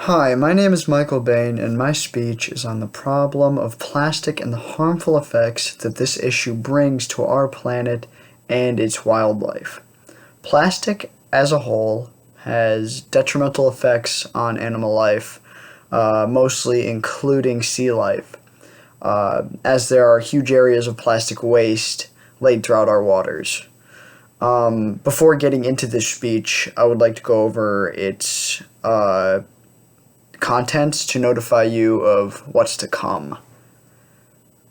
Hi, my name is Michael Bain, and my speech is on the problem of plastic and the harmful effects that this issue brings to our planet and its wildlife. Plastic, as a whole, has detrimental effects on animal life, mostly including sea life, as there are huge areas of plastic waste laid throughout our waters. Before getting into this speech, I would like to go over its contents to notify you of what's to come.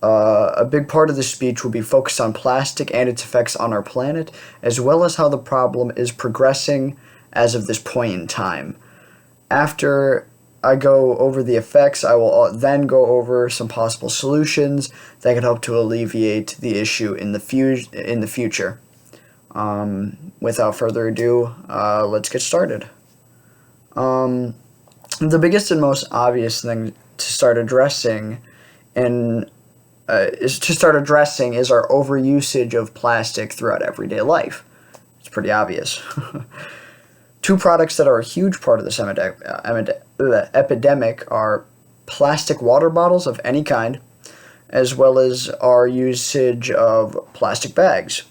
A big part of the speech will be focused on plastic and its effects on our planet, as well as how the problem is progressing as of this point in time. After I go over the effects, I will then go over some possible solutions that could help to alleviate the issue in the future. Without further ado, let's get started. The biggest and most obvious thing to start addressing is our overusage of plastic throughout everyday life. It's pretty obvious. Two products that are a huge part of this epidemic are plastic water bottles of any kind, as well as our usage of plastic bags.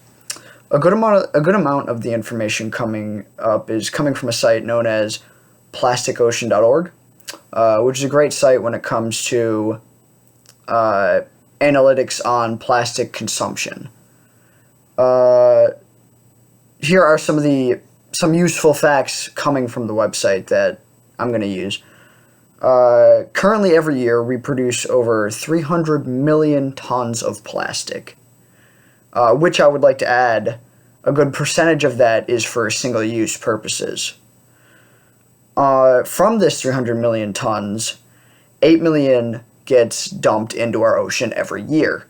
A good amount of the information coming up is coming from a site known as plasticocean.org, which is a great site when it comes to analytics on plastic consumption. Here are some useful facts coming from the website that I'm going to use. Currently, every year, we produce over 300 million tons of plastic, which I would like to add, a good percentage of that is for single-use purposes. From this 300 million tons, 8 million gets dumped into our ocean every year.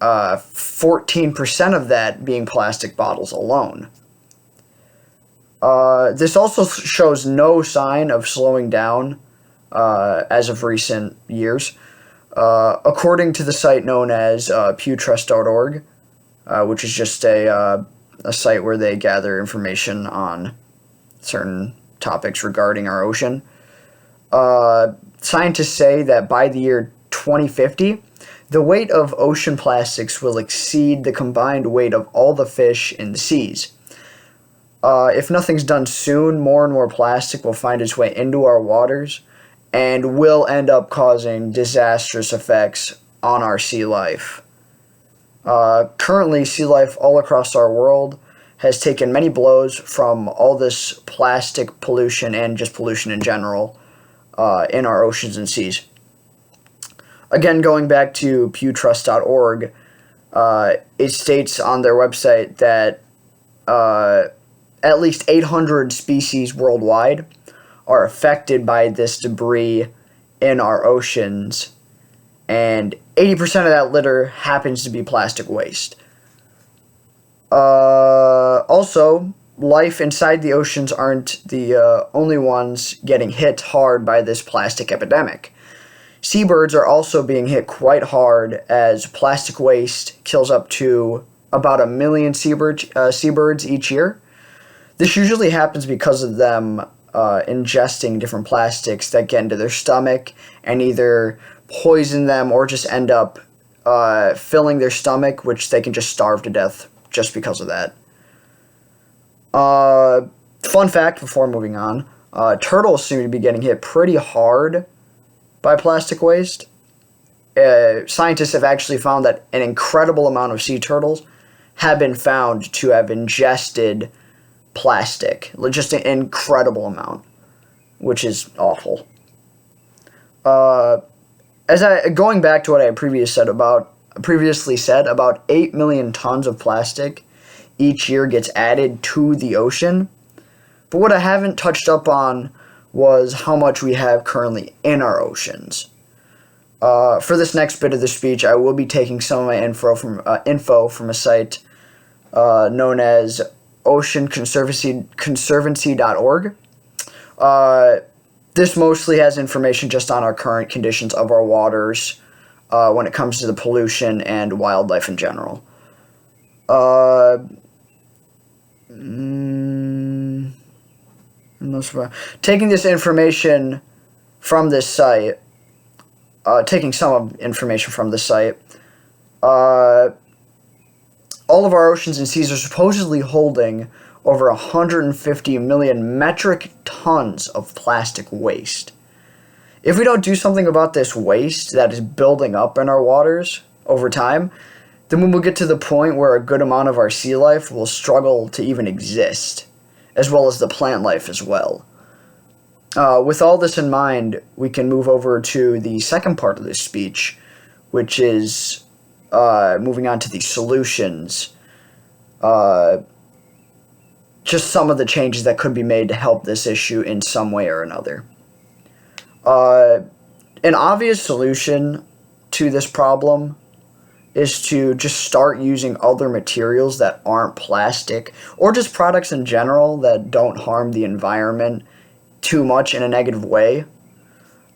14% of that being plastic bottles alone. This also shows no sign of slowing down as of recent years. According to the site known as pewtrust.org, which is just a site where they gather information on certain topics regarding our ocean. Scientists say that by the year 2050, the weight of ocean plastics will exceed the combined weight of all the fish in the seas. If nothing's done soon, more and more plastic will find its way into our waters and will end up causing disastrous effects on our sea life. Currently, sea life all across our world has taken many blows from all this plastic pollution and just pollution in general in our oceans and seas. Again, going back to pewtrust.org, it states on their website that at least 800 species worldwide are affected by this debris in our oceans, and 80% of that litter happens to be plastic waste. Also, life inside the oceans aren't the only ones getting hit hard by this plastic epidemic. Seabirds are also being hit quite hard as plastic waste kills up to about 1 million seabirds each year. This usually happens because of them ingesting different plastics that get into their stomach and either poison them or just end up filling their stomach, which they can just starve to death just because of that. Fun fact before moving on, turtles seem to be getting hit pretty hard by plastic waste. Scientists have actually found that an incredible amount of sea turtles have been found to have ingested plastic. Just an incredible amount, which is awful. Going back to what I previously said, about 8 million tons of plastic each year gets added to the ocean. But what I haven't touched up on was how much we have currently in our oceans. For this next bit of the speech, I will be taking some of my info from a site known as oceanconservancy.org. This mostly has information just on our current conditions of our waters when it comes to the pollution and wildlife in general. Taking this information from this site, taking some information from this site, all of our oceans and seas are supposedly holding over 150 million metric tons of plastic waste. If we don't do something about this waste that is building up in our waters over time, then we will get to the point where a good amount of our sea life will struggle to even exist, as well as the plant life as well. With all this in mind, we can move over to the second part of this speech, which is moving on to the solutions. Just some of the changes that could be made to help this issue in some way or another. An obvious solution to this problem is to just start using other materials that aren't plastic, or just products in general that don't harm the environment too much in a negative way.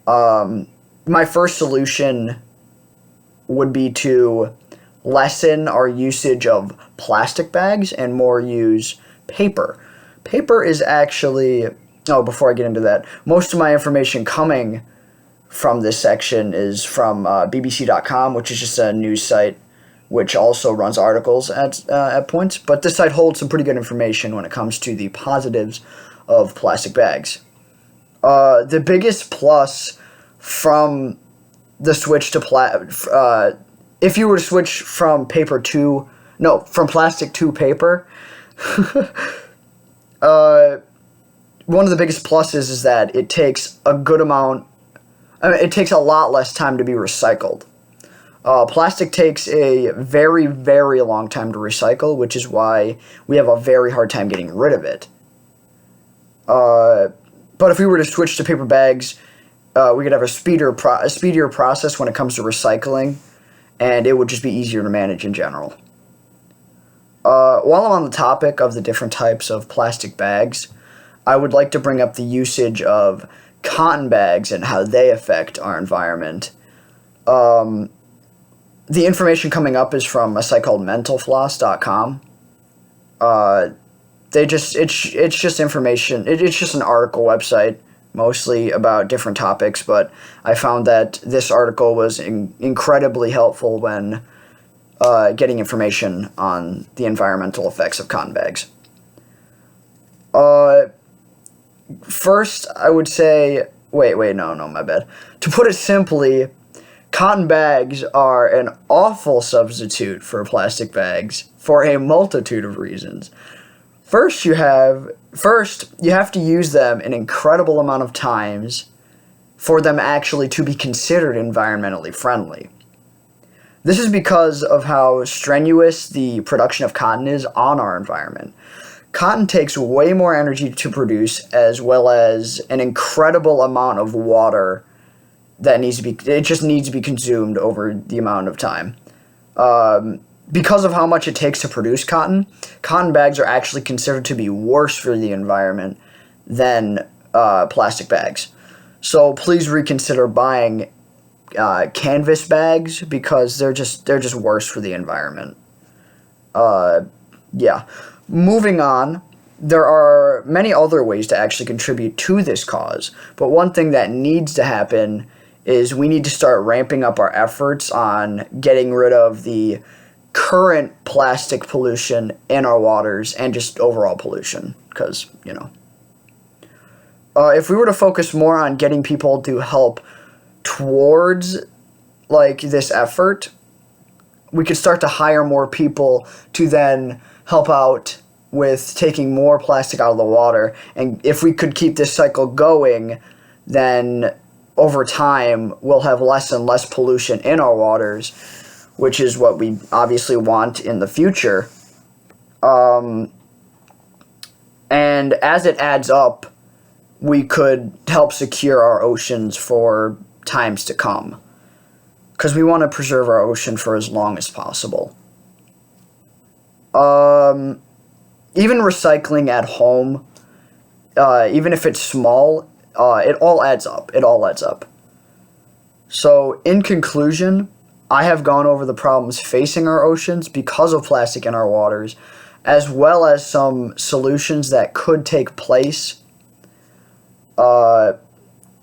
My first solution would be to lessen our usage of plastic bags and more use paper. Paper is actually... Oh, before I get into that, most of my information coming from this section is from BBC.com, which is just a news site which also runs articles at points. But this site holds some pretty good information when it comes to the positives of plastic bags. The biggest plus from the switch to if you were to switch from plastic to paper, one of the biggest pluses is that it takes a good amount. It takes a lot less time to be recycled. Plastic takes a very, very long time to recycle, which is why we have a very hard time getting rid of it. But if we were to switch to paper bags, we could have a speedier process when it comes to recycling, and it would just be easier to manage in general. While I'm on the topic of the different types of plastic bags, I would like to bring up the usage of cotton bags and how they affect our environment. The information coming up is from a site called mentalfloss.com. It's just information. It's just an article website, mostly about different topics, but I found that this article was incredibly helpful when getting information on the environmental effects of cotton bags. First, I would say... No, my bad. To put it simply, cotton bags are an awful substitute for plastic bags for a multitude of reasons. First, you have to use them an incredible amount of times for them actually to be considered environmentally friendly. This is because of how strenuous the production of cotton is on our environment. Cotton takes way more energy to produce, as well as an incredible amount of water that needs to be consumed over the amount of time. Because of how much it takes to produce cotton bags are actually considered to be worse for the environment than plastic bags. So please reconsider buying canvas bags, because they're just worse for the environment. Yeah. Moving on, there are many other ways to actually contribute to this cause, but one thing that needs to happen is we need to start ramping up our efforts on getting rid of the current plastic pollution in our waters and just overall pollution, because, if we were to focus more on getting people to help towards, this effort, we could start to hire more people to then help out with taking more plastic out of the water. And if we could keep this cycle going, then over time we'll have less and less pollution in our waters, which is what we obviously want in the future. And as it adds up, we could help secure our oceans for times to come, because we want to preserve our ocean for as long as possible. Even recycling at home, even if it's small, it all adds up. So, in conclusion, I have gone over the problems facing our oceans because of plastic in our waters, as well as some solutions that could take place.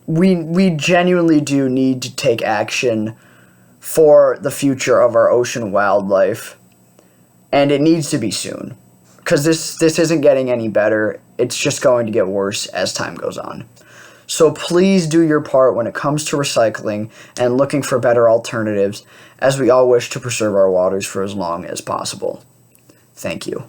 we genuinely do need to take action for the future of our ocean wildlife, and it needs to be soon, because this isn't getting any better. It's just going to get worse as time goes on. So please do your part when it comes to recycling and looking for better alternatives, as we all wish to preserve our waters for as long as possible. Thank you.